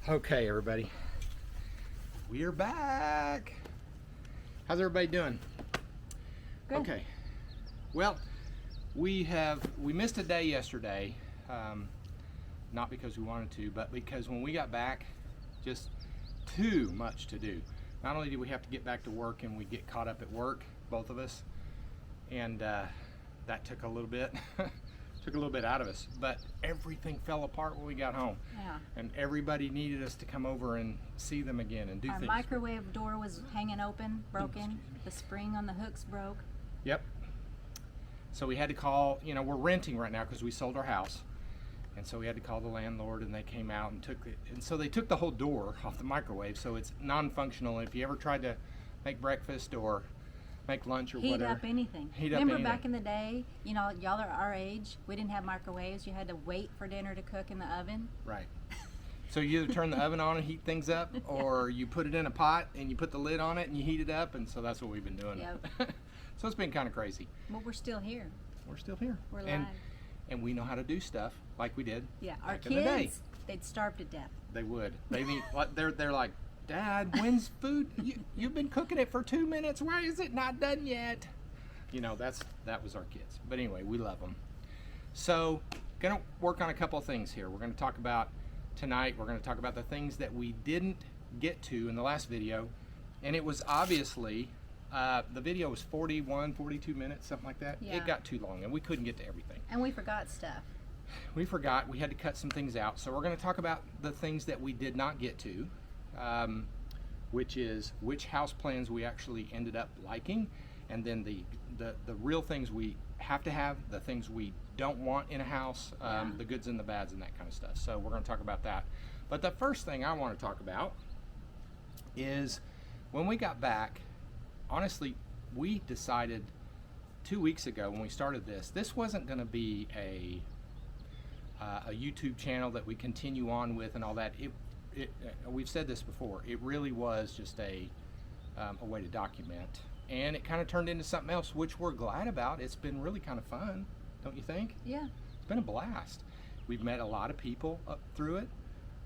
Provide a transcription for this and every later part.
Okay, everybody, we are back. How's everybody doing? Good. Okay, well, we missed a day yesterday, not because we wanted to, but because when we got back, just too much to do. Not only did we have to get back to work and we get caught up at work, both of us, and that took a little bit took a little bit out of us, but everything fell apart when we got home. Yeah. And everybody needed us to come over and see them again and do Our things. microwave door was hanging open, broken. The spring on the hooks broke. Yep. So we had to call, we're renting right now because we sold our house. And so we had to call the landlord, and they came out and took it. And so they took the whole door off the microwave, so it's non-functional. If you ever tried to make breakfast or make lunch or Heat whatever. up anything. Heat up Remember anything. back in the day, y'all are our age, we didn't have microwaves. You had to wait for dinner to cook in the oven. Right. So you either turn the oven on and heat things up, or you put it in a pot and you put the lid on it and you heat it up, and so that's what we've been doing. Yep. So it's been kind of crazy. But we're still here. We're still here. We're alive. And we know how to do stuff like we did. Yeah, our back in the day. kids, they'd starve to death. They would. They're like, Dad, when's food? You've been cooking it for 2 minutes. Why is it not done yet? That was our kids. But anyway, we love them. So, gonna work on a couple of things here. We're gonna talk about tonight. We're gonna talk about the things that we didn't get to in the last video, and it was obviously the video was 42 minutes, something like that. Yeah. It got too long, and we couldn't get to everything. And we forgot stuff. We forgot. We had to cut some things out. So we're going to talk about the things that we did not get to, which is which house plans we actually ended up liking, and then the real things we have to have, the things we don't want in a house, the goods and the bads and that kind of stuff. So we're going to talk about that. But the first thing I want to talk about is when we got back, honestly, we decided 2 weeks ago when we started this wasn't going to be a YouTube channel that we continue on with and all that. We've said this before. It really was just a way to document, and it kind of turned into something else, which we're glad about. It's been really kind of fun, don't you think? Yeah. It's been a blast. We've met a lot of people through it.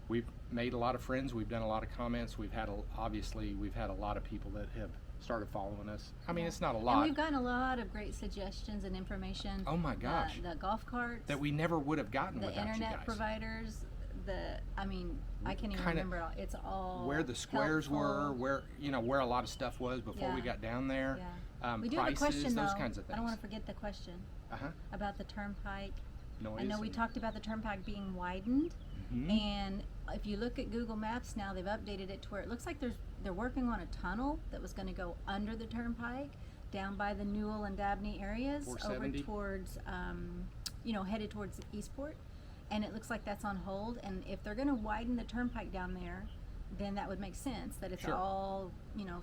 We've made a lot of friends. We've done a lot of comments. We've had a lot of people that have started following us. I mean, it's not a lot. And we've gotten a lot of great suggestions and information. Oh my gosh. The golf carts. That we never would have gotten the without you internet guys. providers. I can't even remember. It's all where the squares helpful. were, where a lot of stuff was before we got down there. Yeah. We do prices, have a question, those though. kinds of things. I don't want to forget the question about the turnpike. Noise. I know we talked about the turnpike being widened, and if you look at Google Maps now, they've updated it to where it looks like they're working on a tunnel that was going to go under the turnpike, down by the Newell and Dabney areas, over 470. towards, headed towards Eastport, and it looks like that's on hold. And if they're going to widen the turnpike down there, then that would make sense that it's Sure. all,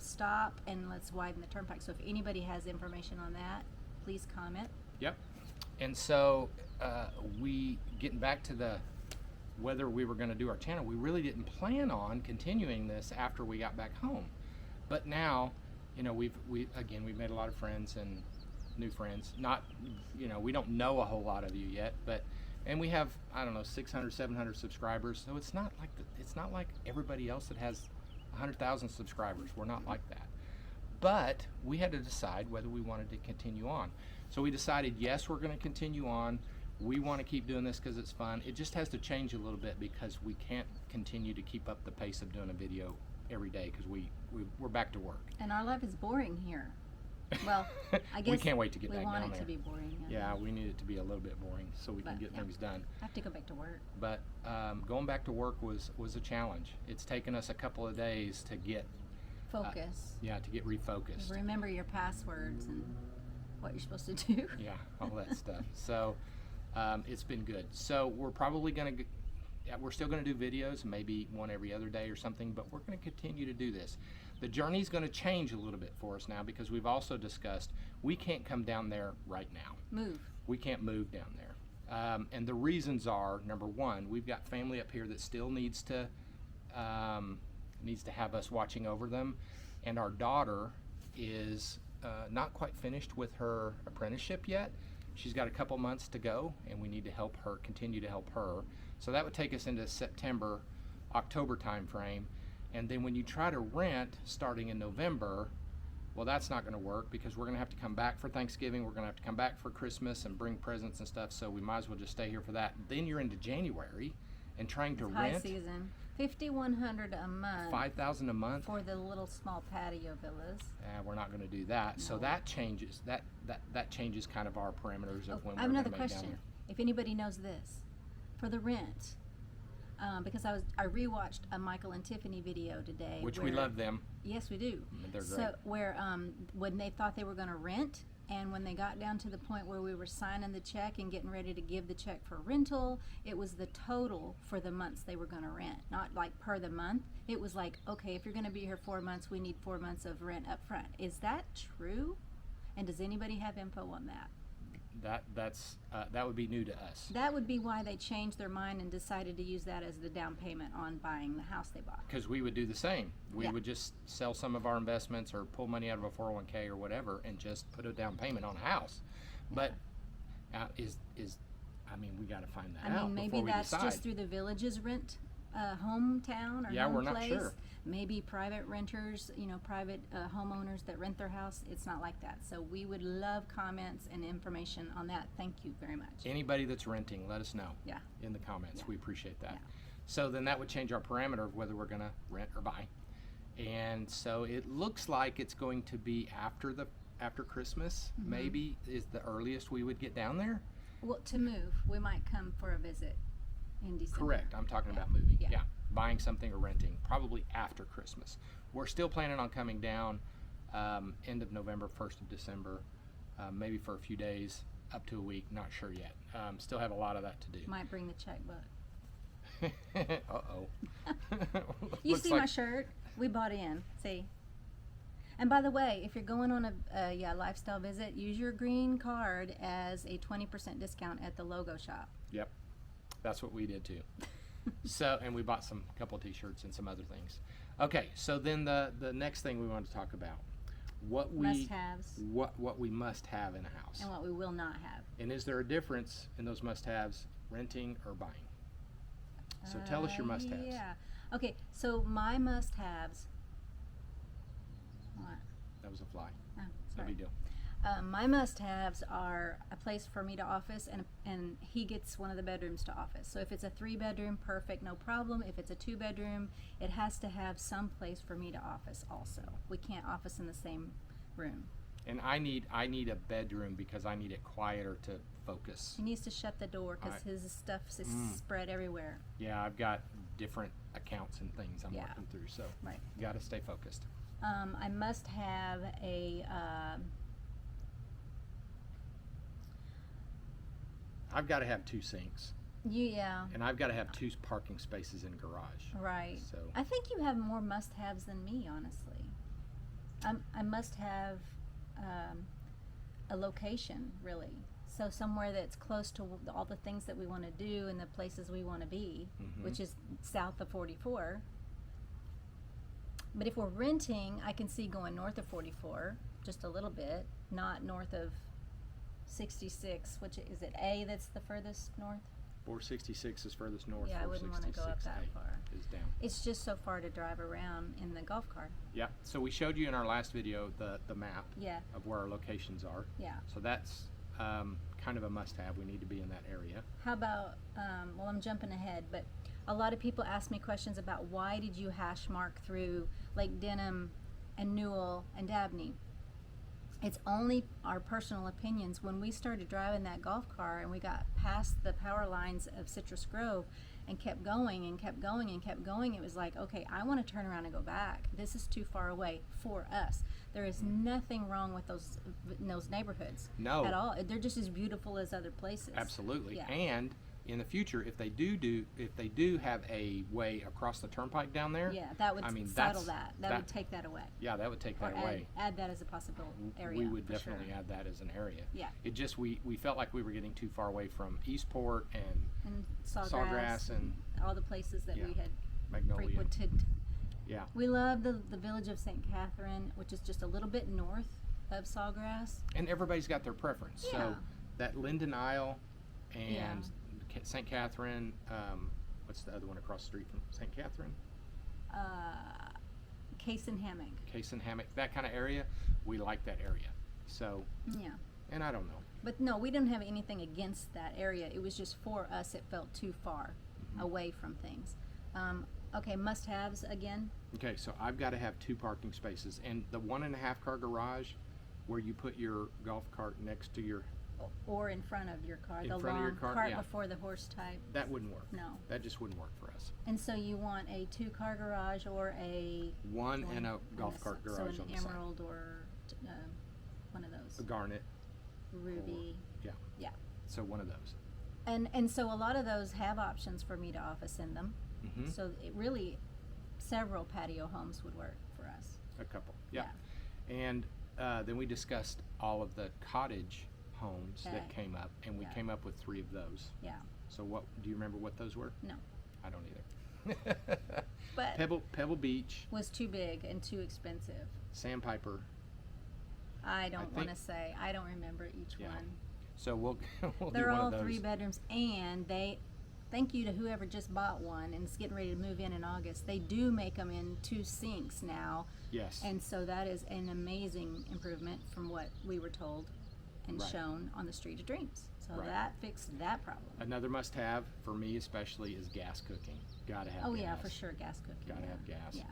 stop and let's widen the turnpike. So if anybody has information on that, please comment. Yep. And so we getting back to whether we were going to do our channel, we really didn't plan on continuing this after we got back home. But now, we've made a lot of friends and new friends. Not, we don't know a whole lot of you yet, and we have, 600, 700 subscribers. So it's not like everybody else that has 100,000 subscribers. We're not like that. But we had to decide whether we wanted to continue on. So we decided, yes, we're going to continue on. We want to keep doing this because it's fun. It just has to change a little bit because we can't continue to keep up the pace of doing a video every day because we're back to work. And our life is boring here. Well, I guess we can't wait to get back down there. We want it to be boring. Yeah, we need it to be a little bit boring so we can get things done. I have to go back to work. But going back to work was a challenge. It's taken us a couple of days to get focus. To get refocused. Remember your passwords and what you're supposed to do. Yeah, all that stuff. So it's been good. So we're probably we're still going to do videos, maybe one every other day or something, but we're going to continue to do this. The journey's going to change a little bit for us now because we've also discussed we can't come down there right now. Move. We can't move down there. And the reasons are, number one, we've got family up here that still needs to have us watching over them, and our daughter is not quite finished with her apprenticeship yet. She's got a couple months to go, and we need to continue to help her. So that would take us into September October time frame. And then when you try to rent starting in November, well, that's not going to work because we're going to have to come back for Thanksgiving. We're going to have to come back for Christmas and bring presents and stuff. So we might as well just stay here for that. Then you're into January and trying to High rent season. $5,100 a month. $5,000 a month. For the little small patio villas. We're not going to do that. So No. that changes that changes kind of our parameters of when I have we're going another to make down question. there. If anybody knows this, for the rent, because I rewatched a Michael and Tiffany video today. Which we love them. Yes, we do. They're great. So where when they thought they were going to rent, and when they got down to the point where we were signing the check and getting ready to give the check for rental, it was the total for the months they were going to rent, not like per the month. It was like, okay, if you're going to be here 4 months, we need 4 months of rent up front. Is that true? And does anybody have info on that? That would be new to us. That would be why they changed their mind and decided to use that as the down payment on buying the house they bought. Because we would do the same. We Yeah. would just sell some of our investments or pull money out of a 401k or whatever and just put a down payment on a house. But I mean, we got to find that I out mean, maybe before we that's decide. just through the village's rent hometown or Yeah, home we're not place. sure. Maybe private renters, private homeowners that rent their house. It's not like that. So we would love comments and information on that. Thank you very much. Anybody that's renting, let us know Yeah. in the comments. Yeah. We appreciate that. Yeah. So then that would change our parameter of whether we're going to rent or buy. And so it looks like it's going to be after Christmas, Mm-hmm. maybe is the earliest we would get down there. Well, to move, we might come for a visit in December. Correct. I'm talking Yeah. about moving. Yeah. Yeah. Buying something or renting, probably after Christmas. We're still planning on coming down end of November, 1st of December, maybe for a few days, up to a week. Not sure yet. Still have a lot of that to do. Might bring the checkbook. Uh-oh. You Looks see like- my shirt? We bought in. See? And by the way, if you're going on a lifestyle visit, use your green card as a 20% discount at the logo shop. Yep. That's what we did too. So, and we bought a couple t-shirts and some other things. Okay, so then the next thing we want to talk about, Must-haves what we must have in a house. and what we will not have. And is there a difference in those must-haves, renting or buying? So tell us your must-haves. Yeah. Okay, so my must-haves. What? That was a fly. Oh, No sorry. big deal. My must-haves are a place for me to office, and he gets one of the bedrooms to office. So if it's a 3-bedroom, perfect, no problem. If it's a 2-bedroom, it has to have some place for me to office also. We can't office in the same room. And I need a bedroom because I need it quieter to focus. He needs to shut the door because his stuff is spread everywhere. Yeah, I've got different accounts and things I'm Yeah. working through, so Right. got to stay focused. I must have a. I've got to have 2 sinks, Yeah. and I've got to have 2 parking spaces in garage. Right. So I think you have more must-haves than me, honestly. I must have a location, really. So somewhere that's close to all the things that we want to do and the places we want to be, which is south of 44. But if we're renting, I can see going north of 44, just a little bit, not north of 66, which is it A that's the furthest north? 466 is furthest north. Yeah, I wouldn't wanna go up that 466A far. is down. It's just so far to drive around in the golf cart. Yeah. So we showed you in our last video the map Yeah, of where our locations are. yeah. So that's kind of a must-have. We need to be in that area. How about, well, I'm jumping ahead, but a lot of people ask me questions about why did you hash mark through Lake Denham and Newell and Dabney? It's only our personal opinions. When we started driving that golf car and we got past the power lines of Citrus Grove and kept going and kept going and kept going, it was like, okay, I want to turn around and go back. This is too far away for us. There is nothing wrong with those neighborhoods No. at all. They're just as beautiful as other places. Absolutely. Yeah. And in the future, if they do have a way across the turnpike down there, Yeah, that would I mean, settle that's- that. That would take that away. yeah, that would take Or that away. add that as a possible area. We would for definitely sure. add that as an area. Yeah. It just we felt like we were getting too far away from Eastport and And Sawgrass and all the places that Yeah. we had Magnolia. frequented. Yeah. We love the village of St. Catherine, which is just a little bit north of Sawgrass. And everybody's got their preference. Yeah. So that Linden Isle and Yeah. St. Catherine, what's the other one across the street from St. Catherine? Case and Hammock. Case and Hammock, that kind of area. We like that area. So, Yeah. and I don't know. But no, we didn't have anything against that area. It was just for us, it felt too far away from things. Okay, must-haves again. Okay, so I've got to have 2 parking spaces, and the 1.5 car garage, where you put your golf cart next to your, Or in front of your car, In the front of your long car, cart yeah. before the horse type. that wouldn't work. No. That just wouldn't work for us. And so you want a 2-car garage or a One and a golf s- cart so garage an on the side. emerald or one of those A garnet, ruby. yeah. Yeah. So one of those. And so a lot of those have options for me to office in them. Mm-hmm. So it really, several patio homes would work for us. A couple, yeah. And then we discussed all of the cottage homes that Okay. came up, and we Yeah. came up with 3 of those. Yeah. So what, do you remember what those were? No. I don't either. But Pebble Beach, was too big and too expensive. Sandpiper. I don't think- want to say. I don't remember each Yeah. one. So we'll do They're one all of those. 3 bedrooms, and they, thank you to whoever just bought one and is getting ready to move in August. They do make them in 2 sinks now, Yes. and so that is an amazing improvement from what we were told and Right. shown on the Street of Dreams. So Right. that fixed that problem. Another must-have for me especially is gas cooking. Gotta have Oh gas. yeah, for sure, gas cooking. Gotta yeah. have gas. Yeah,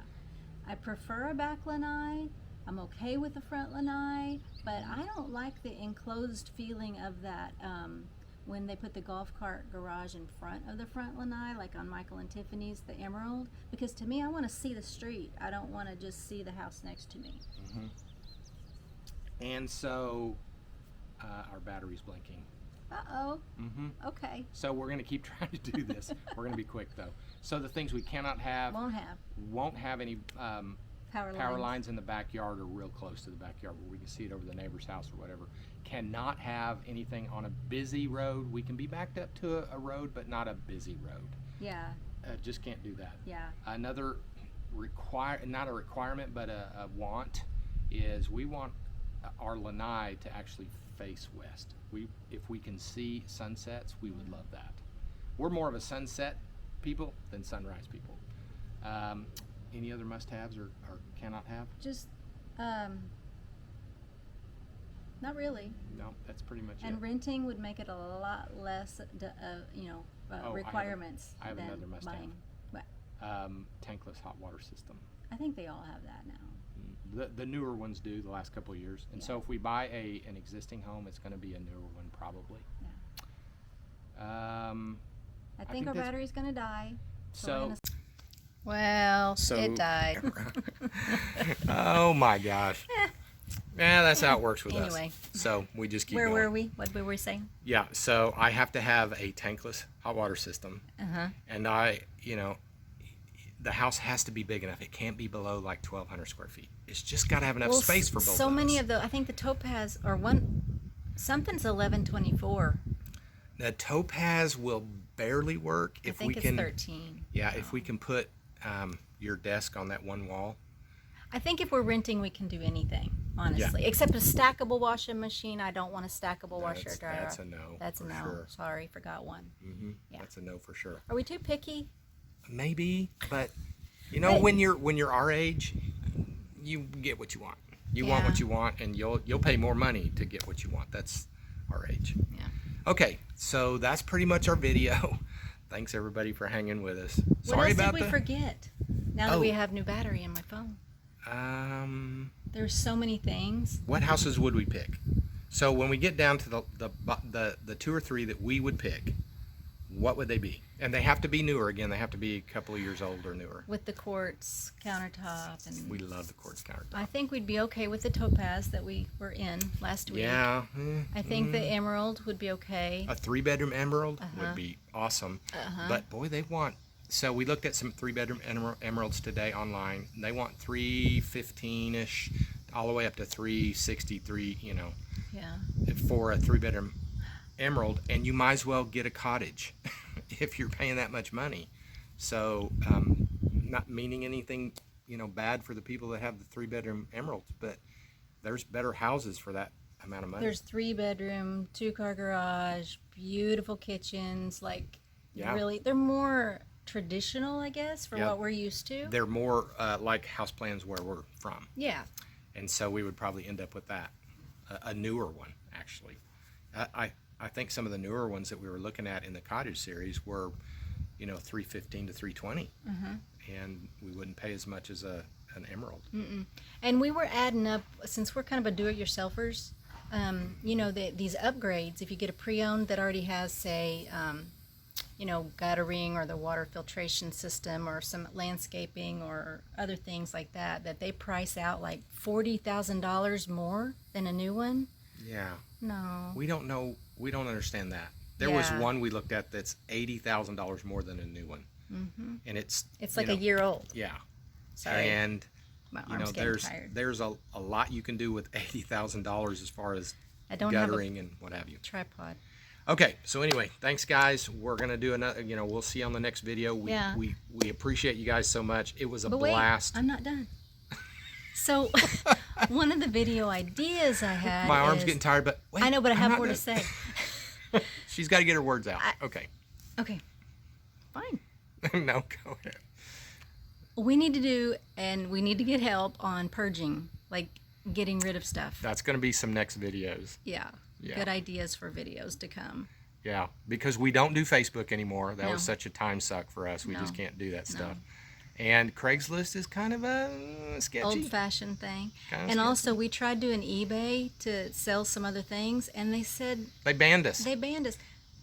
I prefer a back lanai. I'm okay with the front lanai, but I don't like the enclosed feeling of that when they put the golf cart garage in front of the front lanai, like on Michael and Tiffany's, the Emerald. Because to me, I want to see the street. I don't want to just see the house next to me. Mm-hmm. And so our battery's blinking. Uh-oh. Mm-hmm. Okay. So we're gonna keep trying to do this. We're gonna be quick though. So the things we cannot have, Won't have any power lines in the backyard or real close to the backyard where we can see it over the neighbor's house or whatever. Cannot have anything on a busy road. We can be backed up to a road, but not a busy road. Yeah. Just can't do that. Yeah. Another not a requirement, but a want is we want our lanai to actually face west. If we can see sunsets, we would love that. We're more of a sunset people than sunrise people. Any other must-haves or cannot have? Just, not really. No, that's pretty much And it. renting would make it a lot less, requirements I have than another must-have. buying. What? Tankless hot water system. I think they all have that now. The newer ones do the last couple of years, and so Yeah. if we buy an existing home, it's going to be a newer one probably. I think think our that's- battery's gonna die. So, Well, So- it died. oh my gosh. Yeah, that's how it works with Anyway. us. So we just keep Where going. were we? What were we saying? Yeah, so I have to have a tankless hot water system, Uh-huh. and the house has to be big enough. It can't be below like 1,200 square feet. It's just got to have enough space for both so of many us. of the, I think the Topaz, or something's 1124. The Topaz will barely work if I think we it's can. 13. Yeah, if we can put your desk on that one wall. I think if we're renting, we can do anything, honestly. Except a stackable washing machine. I don't want a stackable washer dryer. That's a no. That's a for no. Sure. Sorry, forgot one. Yeah. That's a no for sure. Are we too picky? Maybe, but But- when you're our age, you get what you want. You want Yeah. what you want, and you'll pay more money to get what you want. That's our age. Yeah. Okay, so that's pretty much our video. Thanks everybody for hanging with us. What Sorry else about did we forget? Now that we have new battery in my phone. There's so many things. What houses would we pick? So when we get down to the 2 or 3 that we would pick, what would they be? And they have to be newer. Again, they have to be a couple of years old or newer. With the quartz countertop. And We love the quartz countertop. I think we'd be okay with the Topaz that we were in last week. Yeah. I think the Emerald would be okay. A 3-bedroom emerald would be awesome. But boy, they want. So we looked at some 3-bedroom emeralds today online. They want 315-ish, all the way up to 363. Yeah. For a 3-bedroom emerald, and you might as well get a cottage if you're paying that much money. So, not meaning anything, bad for the people that have the 3-bedroom emeralds, but there's better houses for that amount of money. There's 3-bedroom, 2-car garage, beautiful kitchens. Like, Yeah. really, they're more traditional, I guess, for Yeah. what we're used to. They're more like house plans where we're from. Yeah. And so we would probably end up with that, a newer one, actually. I think some of the newer ones that we were looking at in the cottage series were, you know, $315 to $320, and we wouldn't pay as much as an emerald. And we were adding up, since we're kind of a do-it-yourselfers, you know, these upgrades, if you get a pre-owned that already has, say, you know, guttering or the water filtration system or some landscaping or other things like that, that they price out like $40,000 more than a new one. Yeah. No. We don't know. We don't understand that. There was Yeah. one we looked at that's $80,000 more than a new one, and it's Like a year old. Yeah. Sorry. And My you know, arm's getting tired. there's a lot you can do with $80,000 as far as I don't have a guttering and what have you. tripod. Okay, so anyway, thanks guys. We're gonna do another. You know, we'll see you on the next video. Yeah. We appreciate you guys so much. It was a But wait, blast. I'm not done. So, one of the video ideas I had My arm's is- getting tired, but wait, I know, but I I'm have not more to done. say. She's got to get her words out. Okay. Okay. Fine. No, go ahead. We need to do, and we need to get help on purging, like getting rid of stuff. That's going to be some next videos. Yeah. Yeah. Good ideas for videos to come. Yeah, because we don't do Facebook anymore. That No. was such a time suck for us. We just No. can't do that stuff. And Craigslist is kind of a sketchy. Old-fashioned thing. Kinda And sketchy. also, we tried doing eBay to sell some other things, and they said They banned us. they banned us.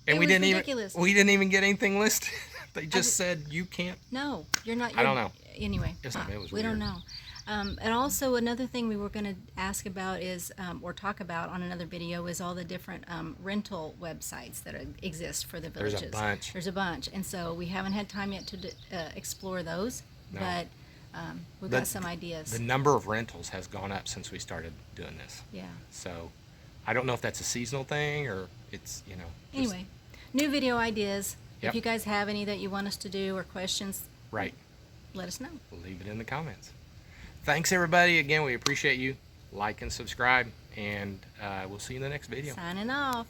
and it we was didn't ridiculous. even we didn't even get anything listed. They just said you can't. No, you're not. I don't know. Anyway, It was we don't weird. know. And also another thing we were going to ask about is, or talk about on another video, is all the different rental websites that exist for the There's villages. a bunch. There's a bunch, and so we haven't had time yet to explore those, No. but we've got some ideas. The number of rentals has gone up since we started doing this. Yeah. So I don't know if that's a seasonal thing or it's, you know. just- Anyway, new video ideas. Yep. If you guys have any that you want us to do or questions, Right. let us know. Leave it in the comments. Thanks, everybody. Again, we appreciate you. Like and subscribe, and we'll see you in the next video. Signing off.